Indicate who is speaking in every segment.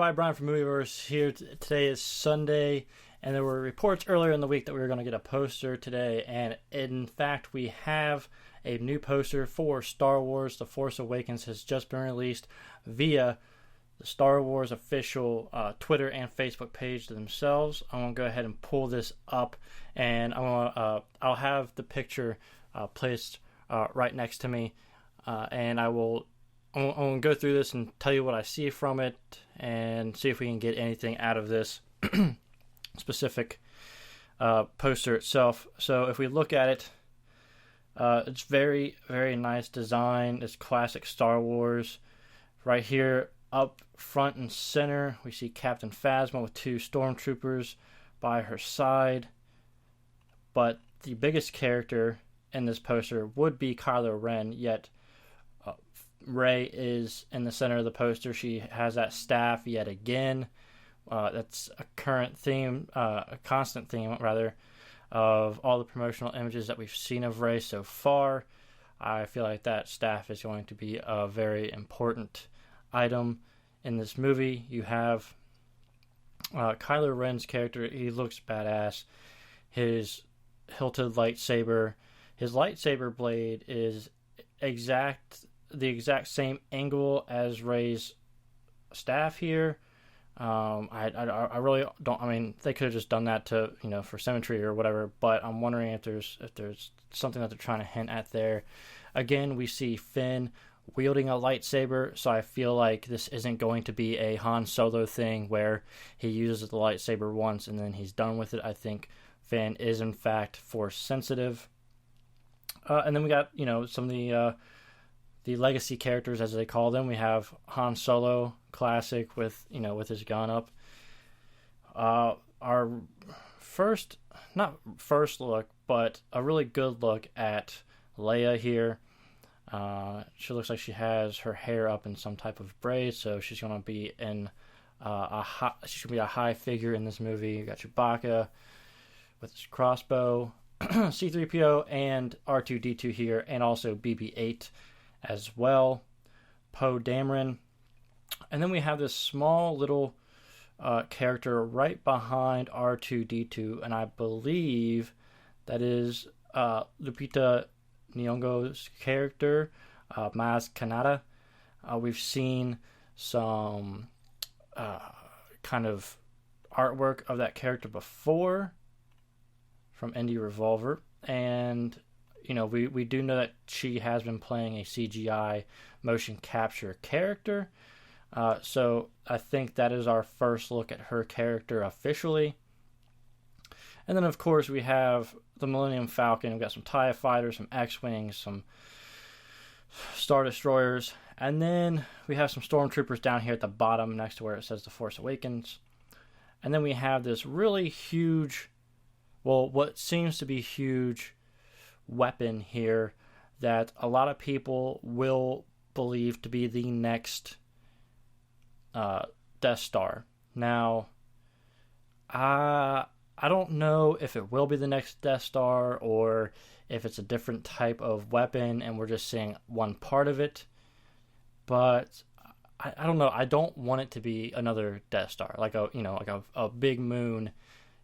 Speaker 1: everybody, Brian from Movieverse here. Today is Sunday, and there were reports earlier in the week that we were going to get a poster today, and in fact we have a new poster for Star Wars The Force Awakens has just been released via the Star Wars official Twitter and Facebook page themselves. I'm going to go ahead and pull this up, and I'll have the picture placed right next to me, and I'm going to go through this and tell you what I see from it and see if we can get anything out of this specific poster itself. So if we look at it, it's very, very nice design. It's classic Star Wars. Right here, up front and center, we see Captain Phasma with two stormtroopers by her side. But the biggest character in this poster would be Kylo Ren, yet Rey is in the center of the poster. She has that staff yet again. That's a current theme, a constant theme, rather, of all the promotional images that we've seen of Rey so far. I feel like that staff is going to be a very important item in this movie. You have Kylo Ren's character. He looks badass. His hilted lightsaber. His lightsaber blade is the exact same angle as Rey's staff here. I really don't. I mean, they could have just done that to for symmetry or whatever. But I'm wondering if there's something that they're trying to hint at there. Again, we see Finn wielding a lightsaber, so I feel like this isn't going to be a Han Solo thing where he uses the lightsaber once and then he's done with it. I think Finn is in fact Force sensitive. And then we got some of the legacy characters, as they call them. We have Han Solo, classic, with his gun up. Our not first look, but a really good look at Leia here. She looks like she has her hair up in some type of braid, so she's going to be in a high figure in this movie. You got Chewbacca with his crossbow, C-3PO and R2-D2 here, and also BB-8 as well, Poe Dameron. And then we have this small little character right behind R2-D2, and I believe that is Lupita Nyong'o's character, Maz Kanata. We've seen some kind of artwork of that character before from Indie Revolver, and we do know that she has been playing a CGI motion capture character. So I think that is our first look at her character officially. And then, of course, we have the Millennium Falcon. We've got some TIE Fighters, some X-Wings, some Star Destroyers. And then we have some Stormtroopers down here at the bottom next to where it says The Force Awakens. And then we have this really huge, what seems to be huge weapon here that a lot of people will believe to be the next Death Star. Now, I don't know if it will be the next Death Star or if it's a different type of weapon and we're just seeing one part of it, but I don't know. I don't want it to be another Death Star, like a big moon,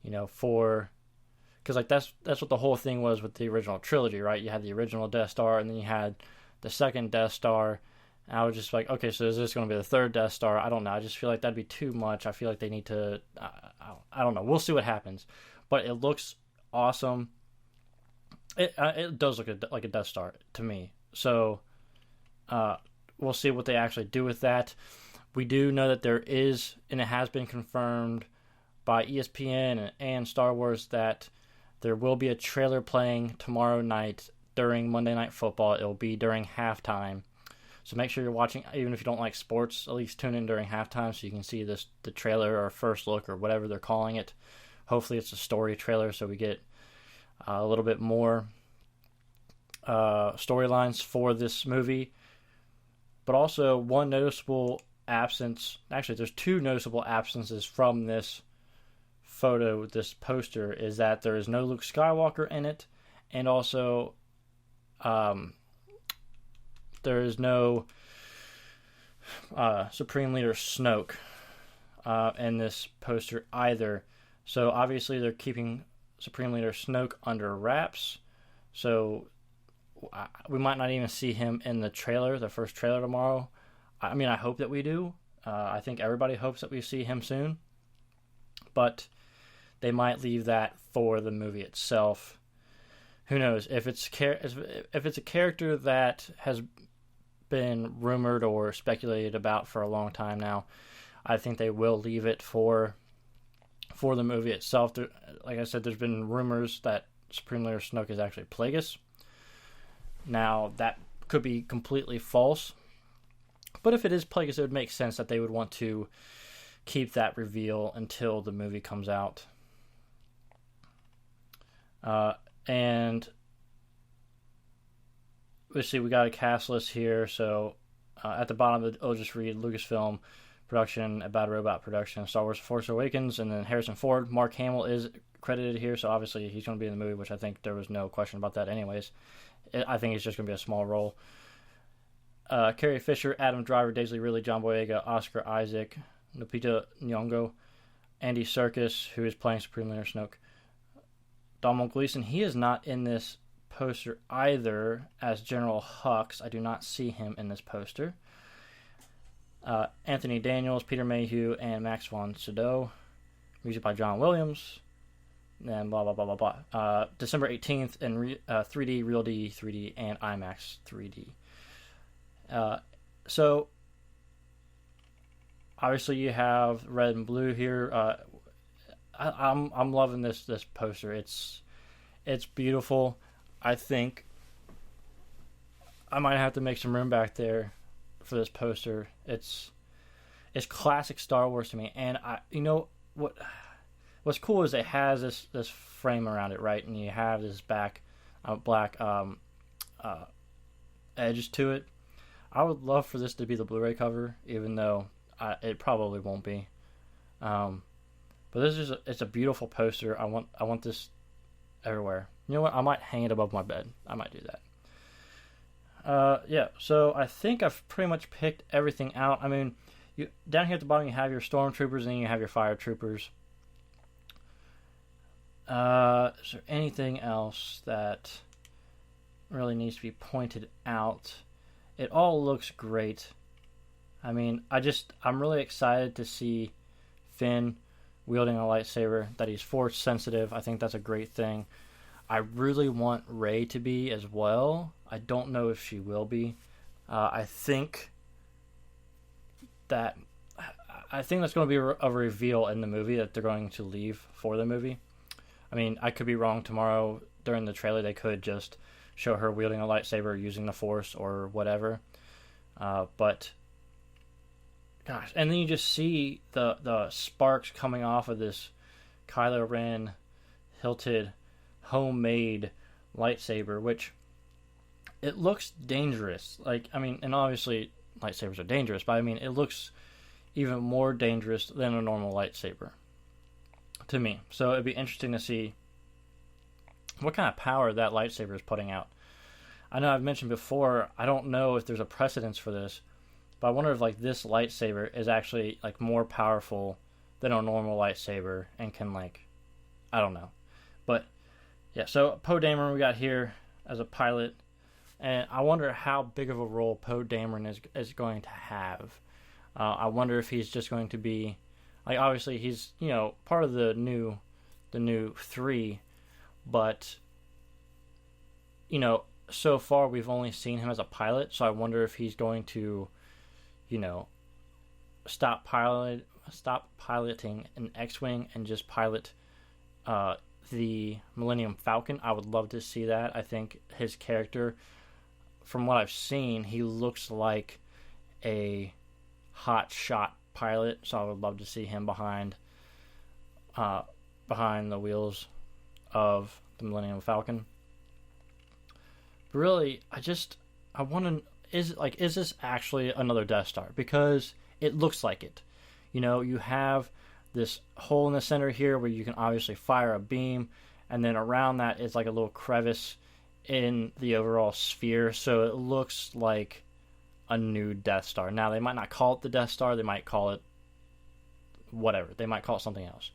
Speaker 1: because that's what the whole thing was with the original trilogy, right? You had the original Death Star, and then you had the second Death Star. And I was just like, okay, so is this going to be the third Death Star? I don't know. I just feel like that'd be too much. I feel like they need to. I don't know. We'll see what happens, but it looks awesome. It does look like a Death Star to me. So we'll see what they actually do with that. We do know that there is, and it has been confirmed by ESPN and Star Wars, that there will be a trailer playing tomorrow night during Monday Night Football. It will be during halftime. So make sure you're watching, even if you don't like sports, at least tune in during halftime so you can see the trailer or first look or whatever they're calling it. Hopefully it's a story trailer so we get a little bit more storylines for this movie. But also one noticeable absence, actually there's two noticeable absences from this photo, this poster, is that there is no Luke Skywalker in it, and also there is no Supreme Leader Snoke. in this poster either. So obviously they're keeping Supreme Leader Snoke under wraps. So we might not even see him in the trailer, the first trailer tomorrow. I mean, I hope that we do. I think everybody hopes that we see him soon. But they might leave that for the movie itself. Who knows? If it's a character that has been rumored or speculated about for a long time now, I think they will leave it for the movie itself. Like I said, there's been rumors that Supreme Leader Snoke is actually Plagueis. Now, that could be completely false. But if it is Plagueis, it would make sense that they would want to keep that reveal until the movie comes out. And let's see, we got a cast list here. So at the bottom, it'll just read Lucasfilm production, Bad Robot production, Star Wars Force Awakens, and then Harrison Ford. Mark Hamill is credited here, so obviously he's going to be in the movie, which I think there was no question about that anyways. I think it's just going to be a small role. Carrie Fisher, Adam Driver, Daisy Ridley, John Boyega, Oscar Isaac, Lupita Nyong'o, Andy Serkis, who is playing Supreme Leader Snoke. Donald Gleason, he is not in this poster either as General Hux. I do not see him in this poster. Anthony Daniels, Peter Mayhew, and Max von Sydow. Music by John Williams. And blah, blah, blah, blah, blah. December 18th in 3D, Real D 3D, and IMAX 3D. So, obviously you have red and blue here. I'm loving this poster. It's beautiful. I think I might have to make some room back there for this poster. It's classic Star Wars to me, and what's cool is it has this frame around it, right? And you have this black edges to it. I would love for this to be the Blu-ray cover, even though it probably won't be. But this is it's a beautiful poster. I want this everywhere. You know what? I might hang it above my bed. I might do that. Yeah. So I think I've pretty much picked everything out. I mean, down here at the bottom you have your stormtroopers, and then you have your fire troopers. Is there anything else that really needs to be pointed out? It all looks great. I mean, I'm really excited to see Finn wielding a lightsaber, that he's force sensitive. I think that's a great thing. I really want Rey to be as well. I don't know if she will be. I think that's going to be a reveal in the movie that they're going to leave for the movie. I mean, I could be wrong. Tomorrow during the trailer they could just show her wielding a lightsaber using the Force or whatever. But gosh, and then you just see the sparks coming off of this Kylo Ren hilted homemade lightsaber, which it looks dangerous. Like, I mean, and obviously lightsabers are dangerous, but I mean, it looks even more dangerous than a normal lightsaber to me. So it'd be interesting to see what kind of power that lightsaber is putting out. I know I've mentioned before, I don't know if there's a precedence for this, but I wonder if like this lightsaber is actually like more powerful than a normal lightsaber and can like, I don't know. But yeah, so Poe Dameron we got here as a pilot, and I wonder how big of a role Poe Dameron is going to have. I wonder if he's just going to be, like, obviously he's, you know, part of the new 3, but, you know, so far we've only seen him as a pilot, so I wonder if he's going to, you know, stop piloting an X-Wing and just pilot the Millennium Falcon. I would love to see that. I think his character, from what I've seen, he looks like a hot shot pilot, so I would love to see him behind the wheels of the Millennium Falcon. But really, I want to, is this actually another Death Star? Because it looks like it. You know, you have this hole in the center here where you can obviously fire a beam, and then around that is like a little crevice in the overall sphere, so it looks like a new Death Star. Now, they might not call it the Death Star, they might call it whatever. They might call it something else.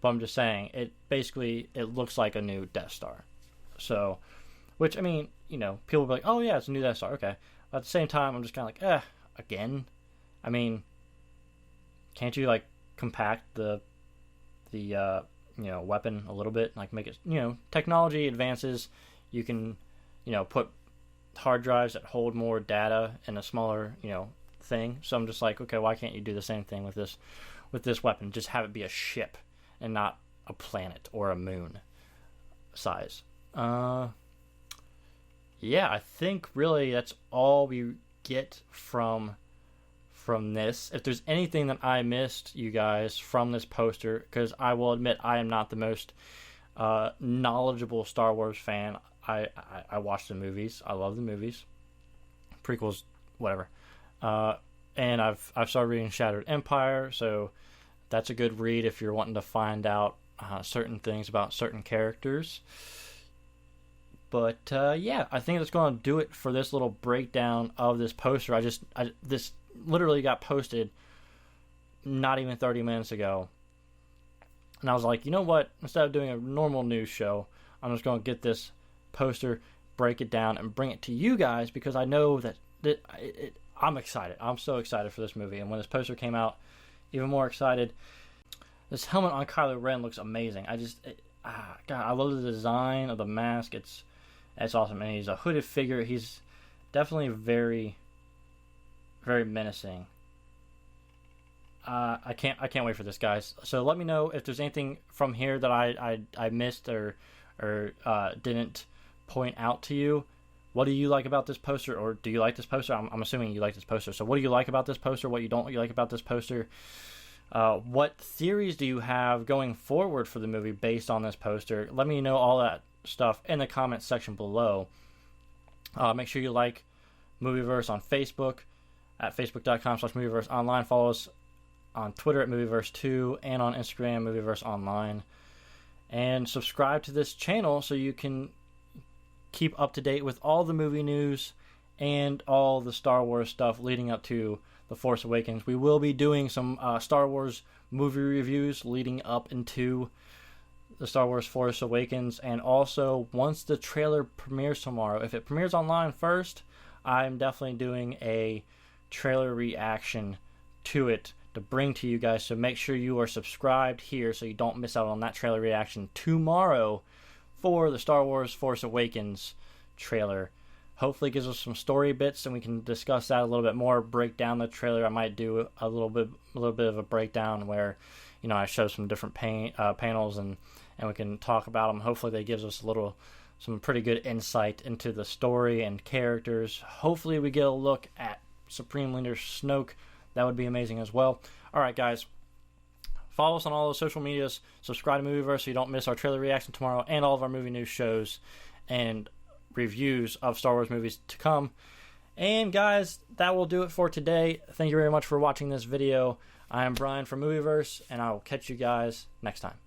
Speaker 1: But I'm just saying, it looks like a new Death Star. So, which, I mean, you know, people will be like, oh yeah, it's a new Death Star, okay. But at the same time, I'm just kind of like, again? I mean, can't you, like, compact the you know, weapon a little bit, like make it, you know, technology advances, you can, you know, put hard drives that hold more data in a smaller, you know, thing. So I'm just like, okay, why can't you do the same thing with this weapon? Just have it be a ship and not a planet or a moon size. Yeah, I think really that's all we get from this. If there's anything that I missed, you guys, from this poster, because I will admit I am not the most knowledgeable Star Wars fan. I watch the movies. I love the movies. Prequels, whatever. And I've started reading Shattered Empire, so that's a good read if you're wanting to find out certain things about certain characters. But yeah, I think that's going to do it for this little breakdown of this poster. This literally got posted not even 30 minutes ago, and I was like, you know what, instead of doing a normal news show, I'm just going to get this poster, break it down, and bring it to you guys, because I know that I'm excited. I'm so excited for this movie, and when this poster came out, even more excited. This helmet on Kylo Ren looks amazing. God, I love the design of the mask. It's awesome, and he's a hooded figure. He's definitely very, very menacing. I can't wait for this, guys. So let me know if there's anything from here that I missed or didn't point out to you. What do you like about this poster, or do you like this poster? I'm assuming you like this poster. So what do you like about this poster? What you don't like about this poster? What theories do you have going forward for the movie based on this poster? Let me know all that stuff in the comments section below. Make sure you like Movieverse on Facebook at facebook.com/movieverseonline. Follow us on Twitter at Movieverse2 and on Instagram Movieverse and subscribe to this channel so you can keep up to date with all the movie news and all the Star Wars stuff leading up to The Force Awakens. We will be doing some Star Wars movie reviews leading up into the Star Wars Force Awakens, and also once the trailer premieres tomorrow, if it premieres online first, I'm definitely doing a trailer reaction to it to bring to you guys, so make sure you are subscribed here so you don't miss out on that trailer reaction tomorrow for the Star Wars Force Awakens trailer. Hopefully it gives us some story bits and we can discuss that a little bit more, break down the trailer. I might do a little bit of a breakdown where, you know, I show some different panels and we can talk about them. Hopefully that gives us some pretty good insight into the story and characters. Hopefully we get a look at Supreme Leader Snoke. That would be amazing as well. Alright guys, follow us on all those social medias, subscribe to Movieverse so you don't miss our trailer reaction tomorrow and all of our movie news shows and reviews of Star Wars movies to come. And guys, that will do it for today. Thank you very much for watching this video. I am Brian from Movieverse, and I will catch you guys next time.